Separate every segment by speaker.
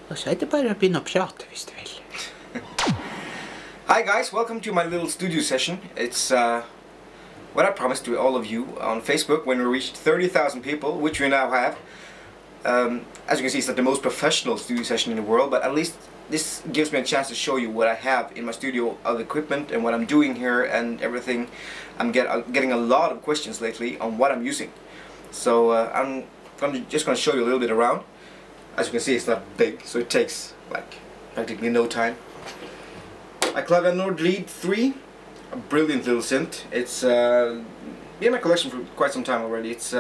Speaker 1: Og så det bare å begynne å prate hvis du vil.
Speaker 2: Hi guys, welcome to my little studio session. It's what I promised to all of you on Facebook when we reached 30,000 people, which we now have. As you can see, it's not the most professional studio session in the world, but at least this gives me a chance to show you what I have in my studio of equipment and what I'm doing here and everything. I'm getting a lot of questions lately on what I'm using. So I'm just going to show you a little bit around. As you can see, it's not big, so it takes like practically no time. My Clavier Nord Lead 3, a brilliant little synth. It's been in my collection for quite some time already. It's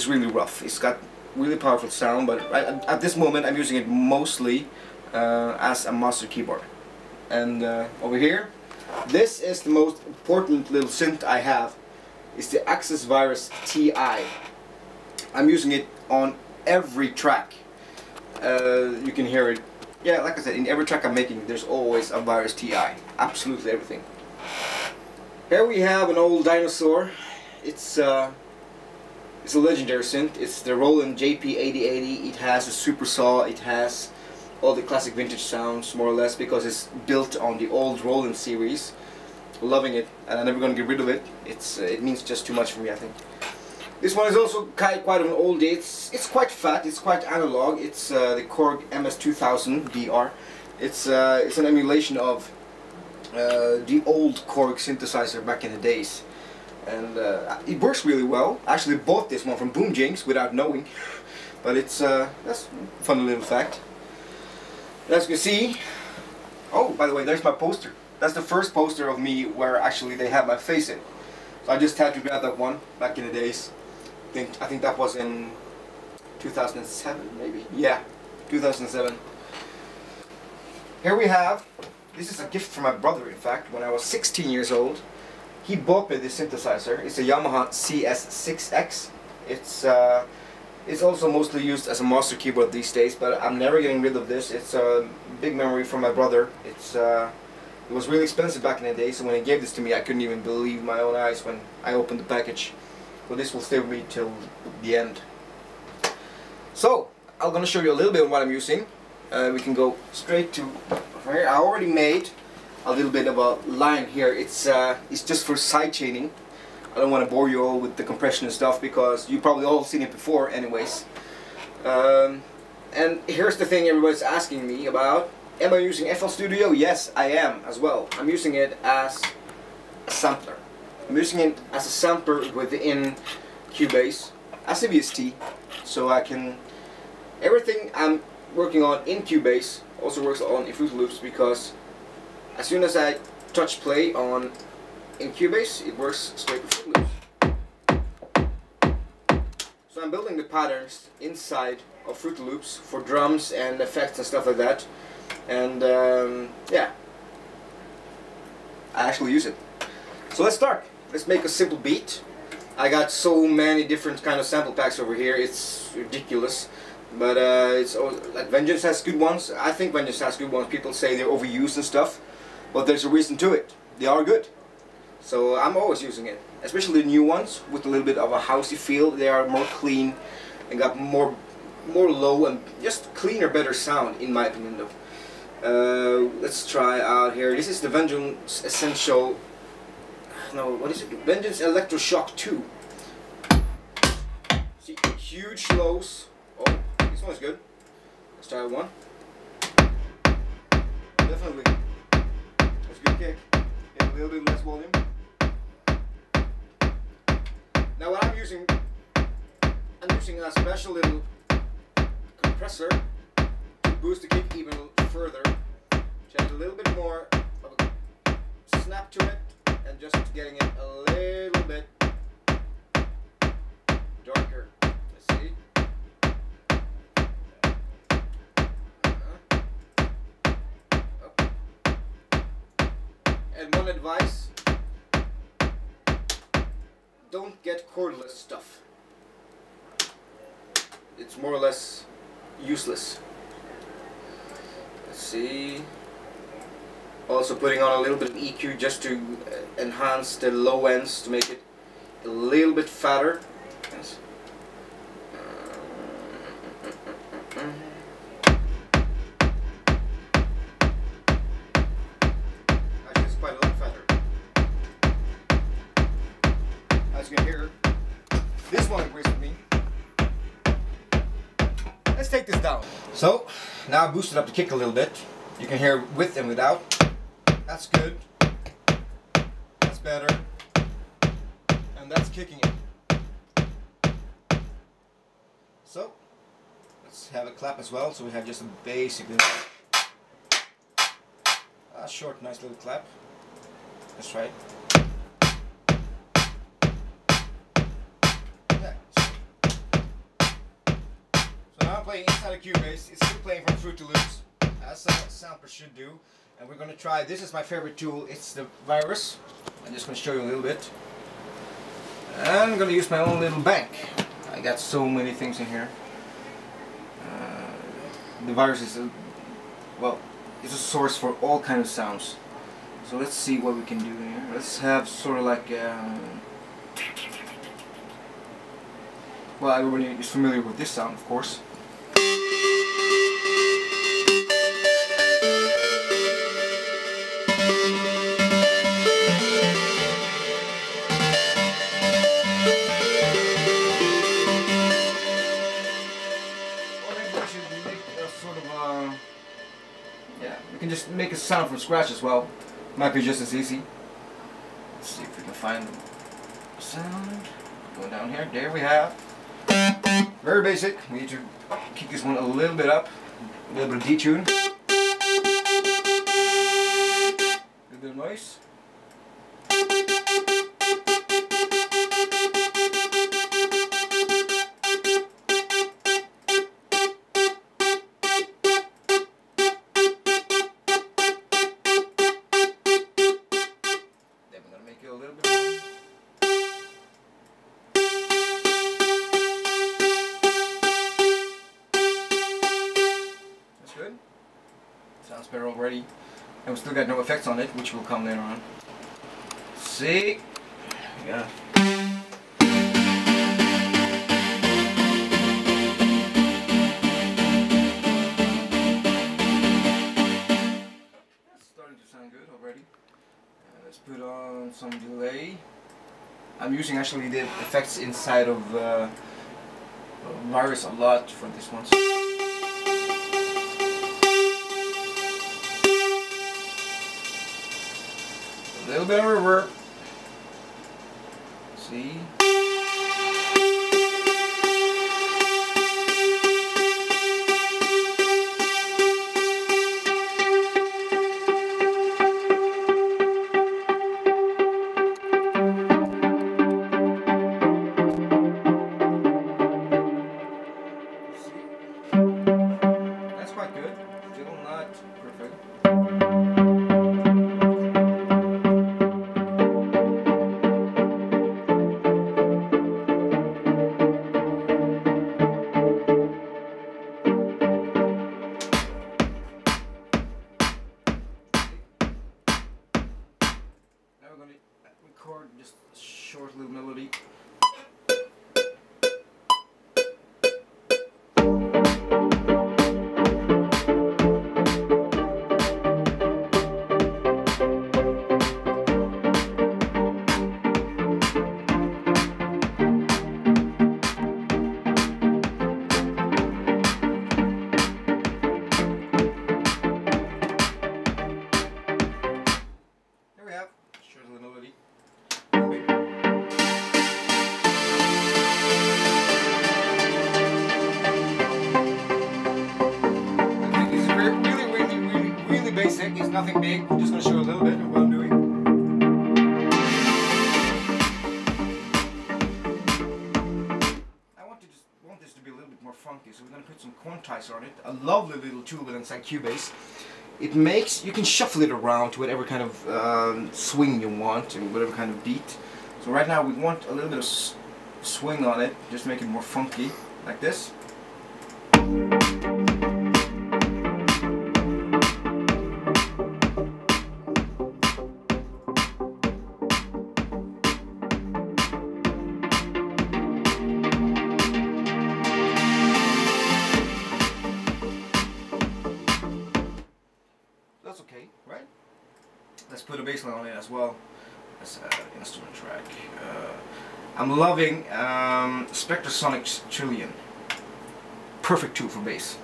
Speaker 2: really rough. It's got really powerful sound, but at this moment I'm using it mostly as a master keyboard. And over here, this is the most important little synth I have. It's the Access Virus TI. I'm using it on every track. You can hear it. Yeah, like I said, in every track I'm making, there's always a Virus TI. Absolutely everything. Here we have an old dinosaur. It's a legendary synth. It's the Roland JP8080. It has a super saw. It has all the classic vintage sounds, more or less, because it's built on the old Roland series. Loving it, and I'm never going to get rid of it. It means just too much for me, I think. This one is also quite of an oldie. It's quite fat. It's quite analog. It's the Korg MS2000 DR. It's an emulation of the old Korg synthesizer back in the days, and it works really well. I actually bought this one from Boom Jinx without knowing, but that's a fun little fact. As you can see, oh, by the way, there's my poster. That's the first poster of me where actually they have my face in. So I just had to grab that one back in the days. I think that was in 2007, maybe. Yeah, 2007. Here we have, this is a gift from my brother, in fact, when I was 16 years old. He bought me this synthesizer. It's a Yamaha CS6X. It's also mostly used as a master keyboard these days, but I'm never getting rid of this. It's a big memory from my brother. It was really expensive back in the day, so when he gave this to me, I couldn't even believe my own eyes when I opened the package. So this will stay with me till the end. So, I'm going to show you a little bit of what I'm using. We can go straight to here. I already made a little bit of a line here. It's just for side chaining. I don't want to bore you all with the compression and stuff, because you probably all seen it before anyways. And here's the thing everybody's asking me about. Am I using FL Studio? Yes, I am as well. I'm using it as a sampler. I'm using it as a sampler within Cubase, as a VST, so I can... Everything I'm working on in Cubase also works on in Fruity Loops, because as soon as I touch play in Cubase, it works straight with Fruity Loops. So I'm building the patterns inside of Fruity Loops for drums and effects and stuff like that. And yeah, I actually use it. So let's start. Let's make a simple beat. I got so many different kind of sample packs over here. It's ridiculous, but it's like Vengeance has good ones. I think Vengeance has good ones. People say they're overused and stuff, but there's a reason to it. They are good. So I'm always using it, especially the new ones with a little bit of a housey feel. They are more clean and got more low and just cleaner, better sound, in my opinion, though. Let's try out here. This is the Vengeance Essential. No, what is it? Vengeance Electroshock 2. See, huge lows. Oh, this one's good. Let's try one. Definitely. That's a good kick. Yeah, a little bit less volume. Now what I'm using a special little compressor to boost the kick even further. Just a little bit more of a snap to it, and just getting it a little bit darker. Let's see. Up. And one advice: don't get cordless stuff. It's more or less useless. Let's see. Also putting on a little bit of EQ just to enhance the low ends, to make it a little bit fatter. Yes. This one agrees with me. Let's take this down. So, now I boosted up the kick a little bit. You can hear with and without. That's good. That's better. And that's kicking it. So, let's have a clap as well. So we have just a basically a short, nice little clap. Let's try it. Yeah. So now I'm playing inside a Cubase. It's still playing from Fruity Loops, as a sampler should do. And we're going to try, this is my favorite tool, it's the virus. I'm just going to show you a little bit. And I'm going to use my own little bank. I got so many things in here. The virus is well, it's a source for all kinds of sounds. So let's see what we can do here. Let's have sort of like well, everybody is familiar with this sound, of course. Yeah, we can just make a sound from scratch as well. Might be just as easy. Let's see if we can find the sound. Going down here, there we have. Very basic. We need to kick this one a little bit up. A little bit of detune. A little bit of noise. Sounds better already, and we still got no effects on it, which will come later on. See? Yeah. That's starting to sound good already. Let's put on some delay. I'm using actually the effects inside of Virus a lot for this one. A little bit of reverb. See? That's quite good. Still not perfect. Record just a short little melody. There we have short little melody. Basic, it's nothing big. I'm just going to show you a little bit of what I'm doing. I want this to be a little bit more funky, so we're going to put some quantizer on it. A lovely little tool inside Cubase. It makes, you can shuffle it around to whatever kind of swing you want and whatever kind of beat. So right now we want a little bit of swing on it, just make it more funky, like this. That's okay, right? Let's put a bass line on it as well. Let's add an instrument track. I'm loving Spectrasonic's Trillion. Perfect tool for bass.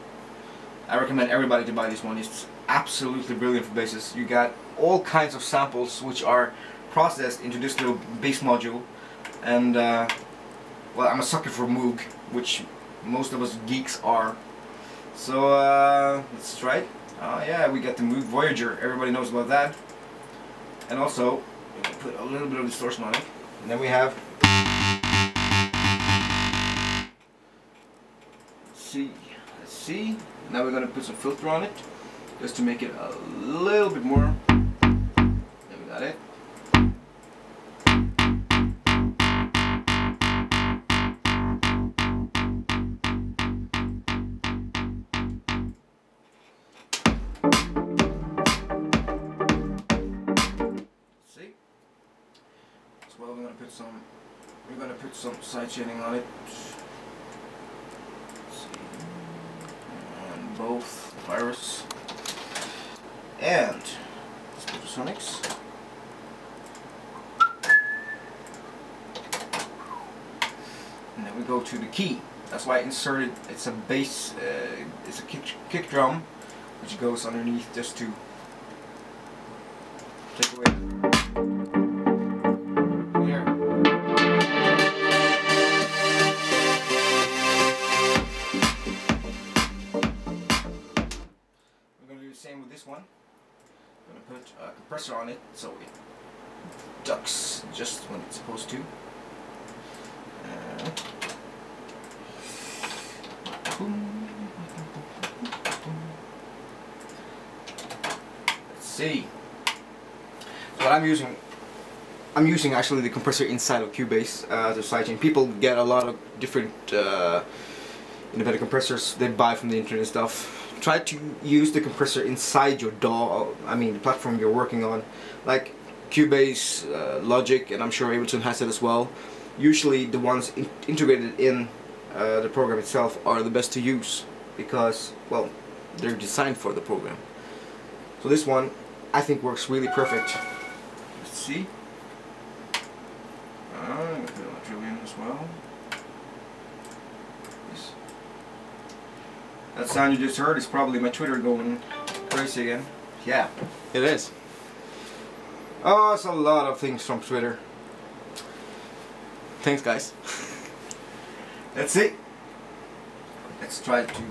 Speaker 2: I recommend everybody to buy this one. It's absolutely brilliant for basses. You got all kinds of samples which are processed into this little bass module, and well, I'm a sucker for Moog, which most of us geeks are. So let's try it. Yeah, we got the Moog Voyager. Everybody knows about that. And also, we can put a little bit of distortion on it. And then we have let's see. Now we're gonna put some filter on it, just to make it a little bit more. There we got it. See? As well, we're gonna put some side shading on it. Both virus and Spectrasonics. And then we go to the key. That's why I inserted, it's a bass, it's a kick drum, which goes underneath just to take away. Here. Same with this one. I'm going to put a compressor on it so it ducks just when it's supposed to. Let's see. So what I'm using actually the compressor inside of Cubase as a sidechain. People get a lot of different independent compressors they buy from the internet and stuff. Try to use the compressor inside your DAW, I mean the platform you're working on, like Cubase, Logic, and I'm sure Ableton has it as well. Usually the ones integrated in the program itself are the best to use because, well, they're designed for the program. So this one I think works really perfect. Let's see. I'm going to put it on Trillion as well. That sound you just heard is probably my Twitter going crazy again. Yeah, it is. Oh, it's a lot of things from Twitter. Thanks, guys. Let's see. Let's try to.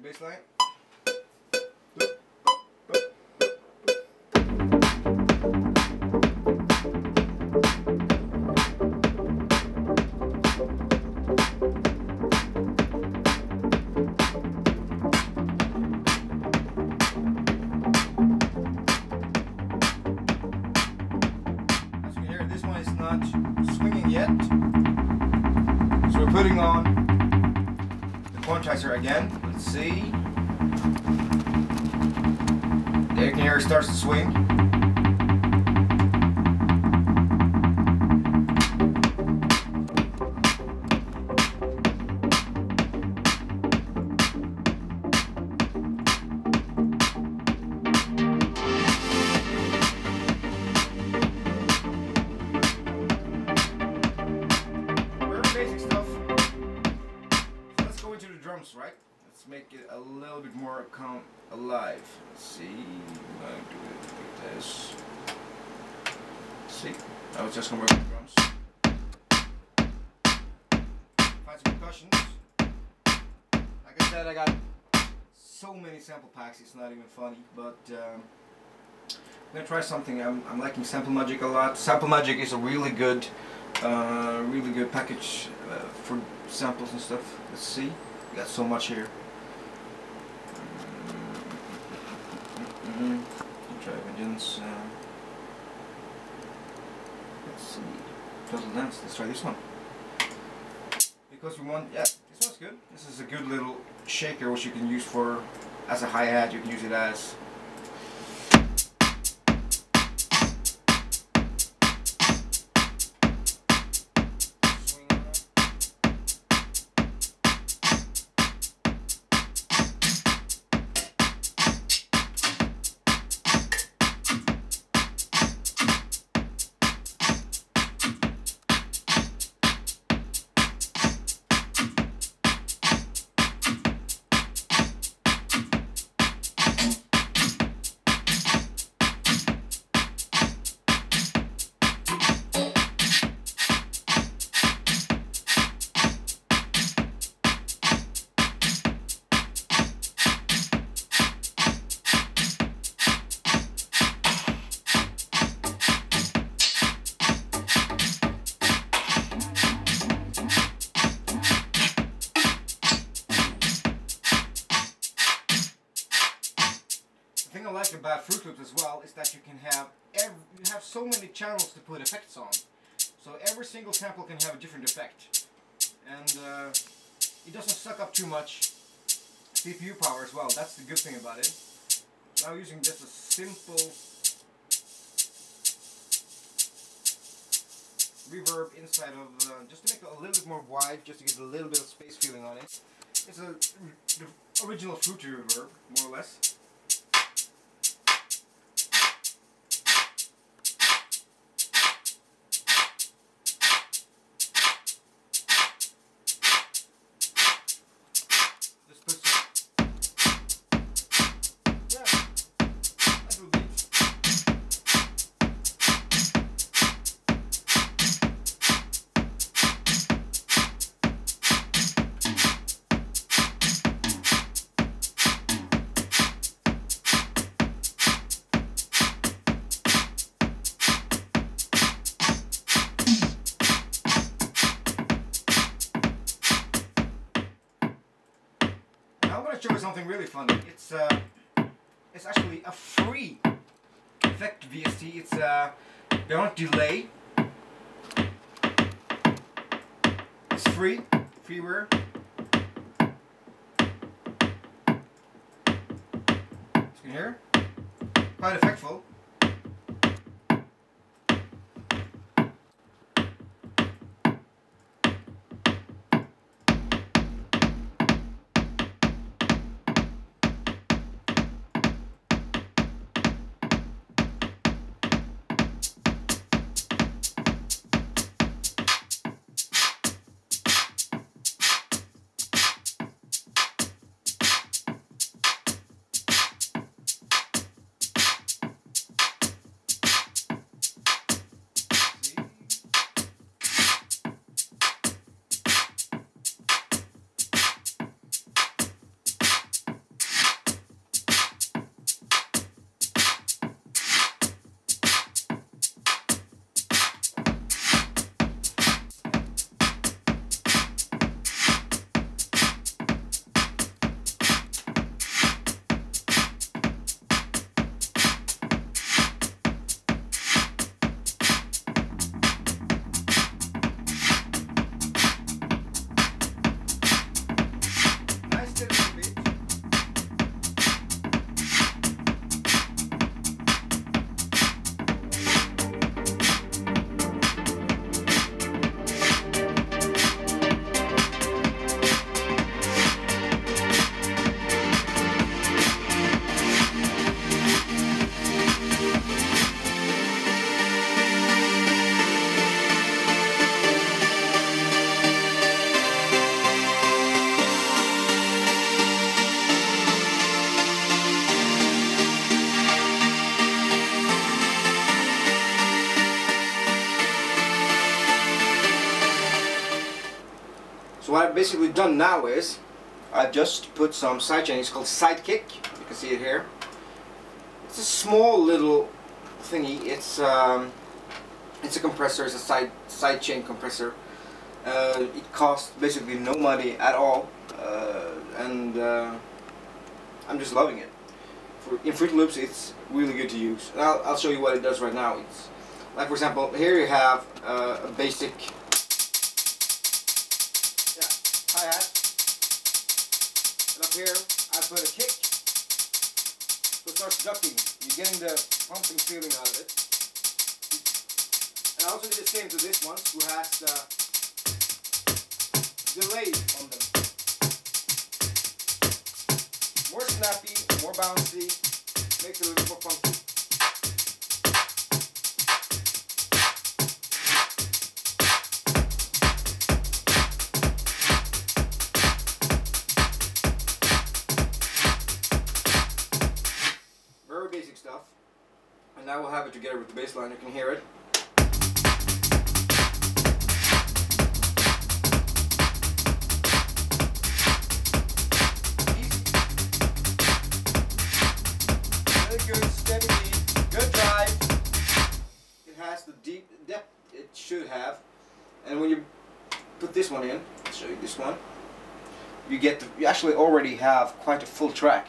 Speaker 2: Baseline. As you can hear, this one is not swinging yet, so we're putting on the quantizer again. Let's see. There you can hear it starts to swing. Very basic stuff. So let's go into the drums, right? Let's make it a little bit more alive. Let's see. I'm going to do it like this. Let's see. Now it's just going to work with the drums. Find some percussions. Like I said, I got so many sample packs, it's not even funny. But I'm going to try something. I'm liking Sample Magic a lot. Sample Magic is a really good package for samples and stuff. Let's see. We got so much here. Try Vengeance. Let's see. Total Dance. Let's try this one. Because we want, yeah, this one's good. This is a good little shaker which you can use for as a hi-hat. You can use it as about Fruit Loops as well is that you can have so many channels to put effects on. So every single sample can have a different effect, and it doesn't suck up too much CPU power as well. That's the good thing about it. So I'm using just a simple reverb inside of, just to make it a little bit more wide, just to get a little bit of space feeling on it. It's the original Fruity reverb, more or less. Just put some, that will beat. Now I'm going to show you something really funny. It's actually a free effect VST. It's don't delay. It's free, freeware. As you can hear, quite effectful. So what I've basically done now is I've just put some sidechain. It's called Sidekick. You can see it here. It's a small little thingy. It's a compressor. It's a sidechain compressor. It costs basically no money at all, and I'm just loving it. In Fruit Loops, it's really good to use. And I'll show you what it does right now. It's like, for example, here you have a basic hi-hat, and up here I put a kick, so it starts ducking. You're getting the pumping feeling out of it. And I also did the same to this one, who has the delay on them. More snappy, more bouncy, makes it a little more funky. Basic stuff, and now we'll have it together with the bass line. You can hear it. Easy. Really good, steady beat, good drive. It has the deep depth it should have, and when you put this one in, I'll show you this one. You actually already have quite a full track.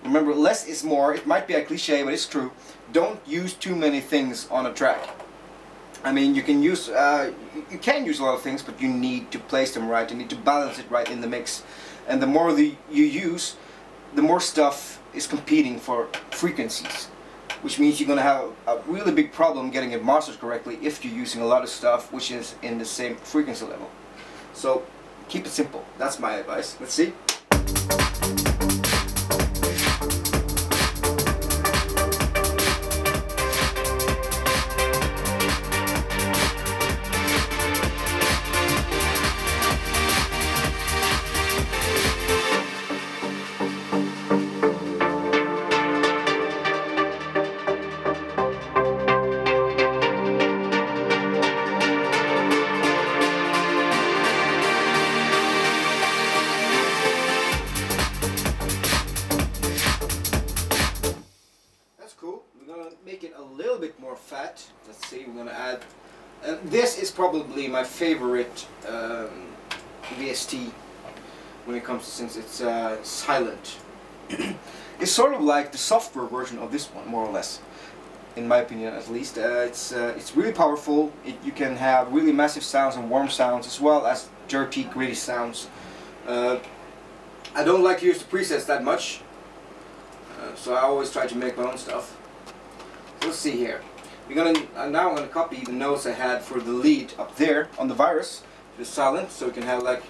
Speaker 2: Remember, less is more. It might be a cliche, but it's true. Don't use too many things on a track. I mean, you can use a lot of things, but you need to place them right. You need to balance it right in the mix. And the more you use, the more stuff is competing for frequencies, which means you're going to have a really big problem getting it mastered correctly if you're using a lot of stuff which is in the same frequency level. So keep it simple. That's my advice. Let's see. Make it a little bit more fat. Let's see, we're gonna add, and this is probably my favorite VST when it comes to, since it's silent. It's sort of like the software version of this one, more or less, in my opinion at least. It's really powerful. You can have really massive sounds and warm sounds as well as dirty, gritty sounds. I don't like to use the presets that much, so I always try to make my own stuff. Let's see here. Now I'm gonna copy the notes I had for the lead up there on the virus to silent, so we can have like.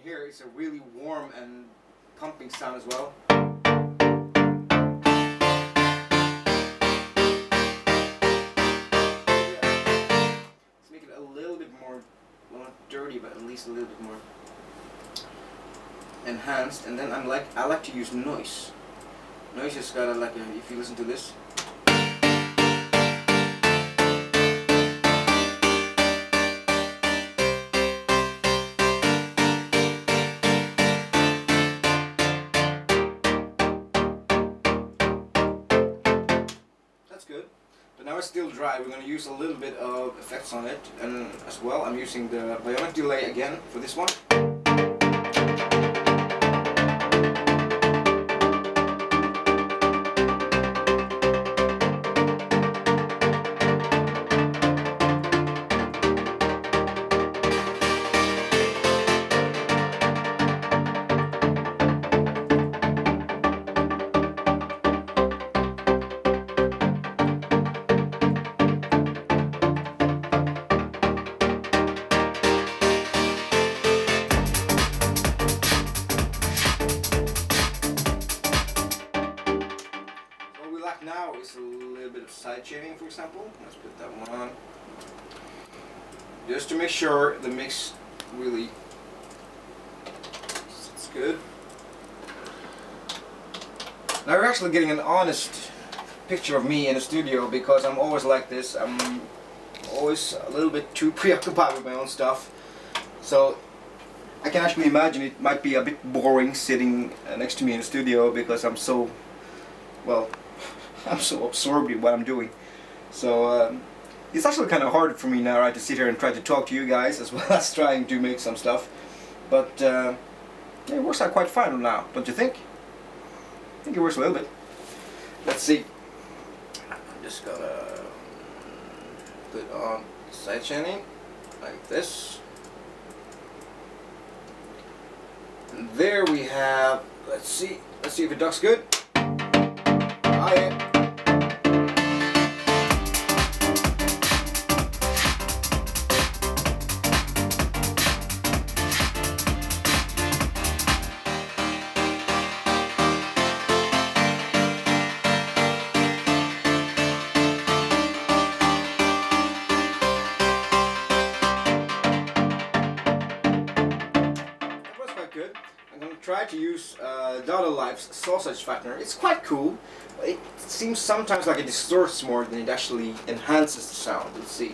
Speaker 2: Here it's a really warm and pumping sound as well. Let's make it a little bit more, well, not dirty, but at least a little bit more enhanced. And then I like to use noise. Noise has got if you listen to this. Good, but now it's still dry. We're going to use a little bit of effects on it, and as well I'm using the bionic delay again for this one. Now is a little bit of side chaining, for example. Let's put that one on, just to make sure the mix really is good. Now we're actually getting an honest picture of me in the studio, because I'm always like this. I'm always a little bit too preoccupied with my own stuff, so I can actually imagine it might be a bit boring sitting next to me in the studio, because I'm so, well, I'm so absorbed in what I'm doing. So it's actually kind of hard for me now, right, to sit here and try to talk to you guys as well as trying to make some stuff. But yeah, it works out quite fine now, don't you think? I think it works a little bit. Let's see. I'm just gonna put on side chaining like this. And there we have, let's see if it ducks good. Oh, yeah. good. I'm going to try to use Dada Life's sausage fattener. It's quite cool. It seems sometimes like it distorts more than it actually enhances the sound. Let's see.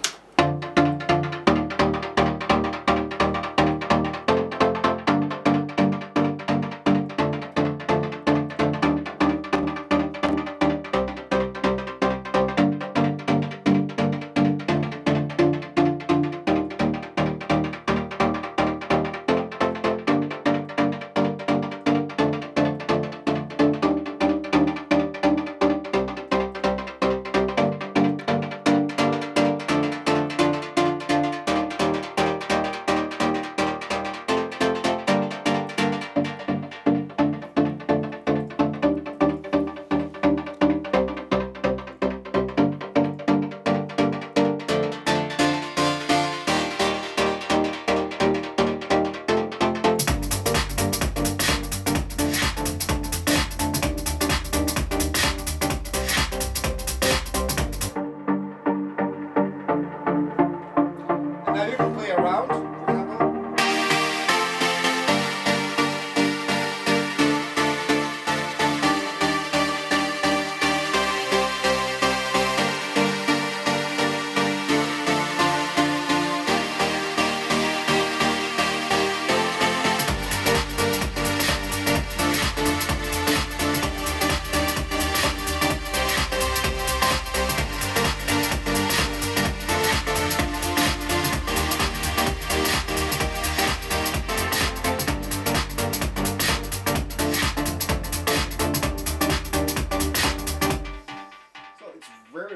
Speaker 2: Now you can play around, for example.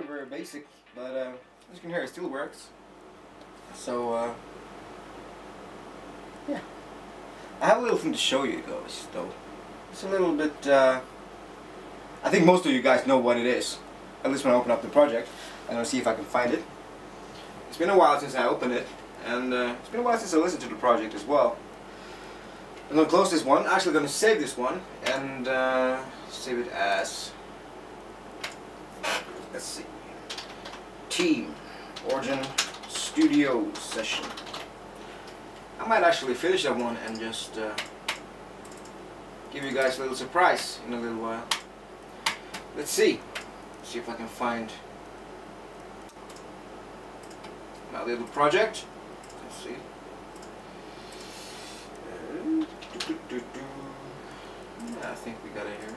Speaker 2: Very basic, but as you can hear, it still works. So yeah, I have a little thing to show you guys though. It's a little bit I think most of you guys know what it is, at least when I open up the project. I'm gonna see if I can find it. It's been a while since I opened it, and it's been a while since I listened to the project as well. I'm gonna close this one. Actually gonna save this one and save it as, let's see, Team Orjan Studio Session. I might actually finish that one and just give you guys a little surprise in a little while. Let's see. See if I can find my little project. Let's see. Yeah, I think we got it here.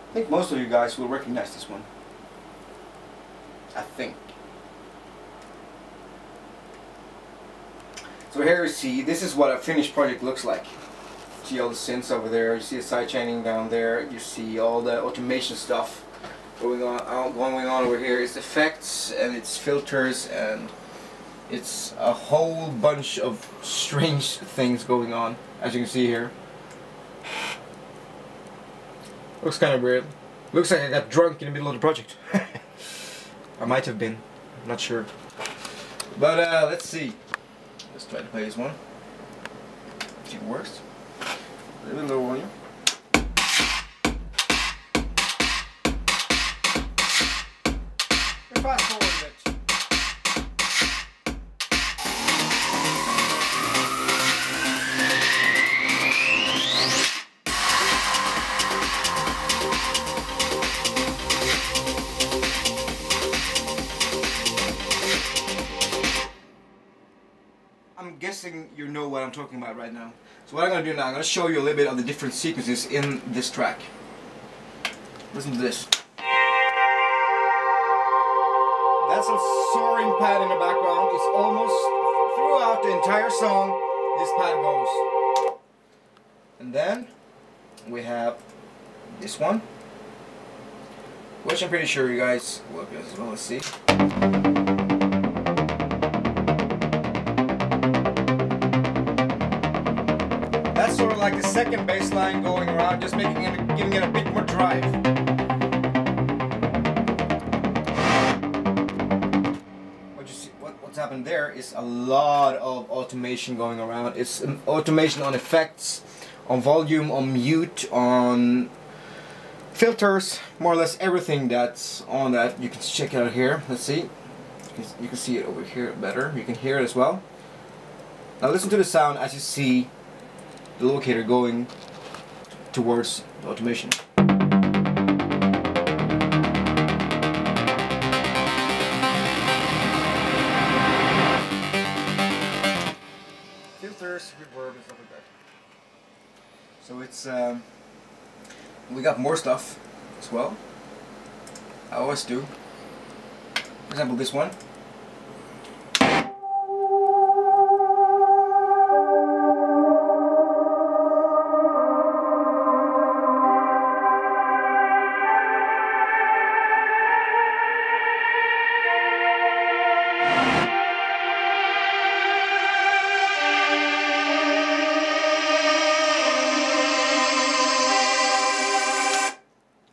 Speaker 2: I think most of you guys will recognize this one. I think. So here you see, this is what a finished project looks like. See all the synths over there, you see the sidechaining down there, you see all the automation stuff going on over here. It's effects and it's filters and it's a whole bunch of strange things going on, as you can see here. Looks kind of weird. Looks like I got drunk in the middle of the project. I might have been. I'm not sure. But let's see. Let's try to play this one. See if it works. A little bit lower volume. Fast forward a bit. I'm guessing you know what I'm talking about right now. So what I'm going to do now, I'm going to show you a little bit of the different sequences in this track. Listen to this. That's a soaring pad in the background. It's almost throughout the entire song, this pad goes. And then we have this one, which I'm pretty sure you guys will get as well. Let's see. That's sort of like the second bass line going around, just making it, giving it a bit more drive. What's happened there is a lot of automation going around. It's automation on effects, on volume, on mute, on filters, more or less everything that's on that. You can check it out here. Let's see. You can see it over here better. You can hear it as well. Now listen to the sound as you see the locator going towards the automation. Filters, reverb, and stuff like that. So it's we got more stuff as well. I always do. For example, this one.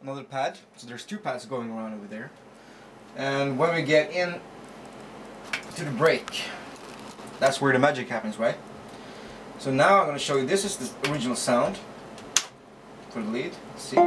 Speaker 2: Another pad, so there's two pads going around over there. And when we get in to the break, that's where the magic happens, right? So now I'm going to show you, this is the original sound for the lead. Let's see.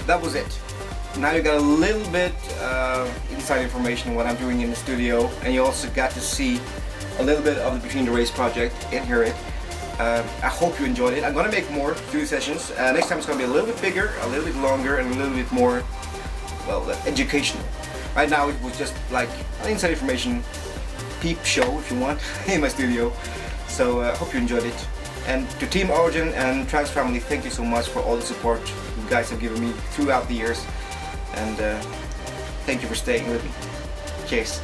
Speaker 2: That was it. Now you got a little bit inside information on what I'm doing in the studio, and you also got to see a little bit of the Between the Rays project and hear it. I hope you enjoyed it. I'm gonna make more studio sessions. Next time it's gonna be a little bit bigger, a little bit longer, and a little bit more, well, educational. Right now it was just like an inside information peep show, if you want, in my studio. So I hope you enjoyed it. And to Team Orjan and Trans Family, thank you so much for all the support you guys have given me throughout the years. And thank you for staying with me. Cheers.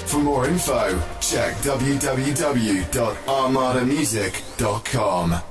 Speaker 3: For more info, check www.armadamusic.com.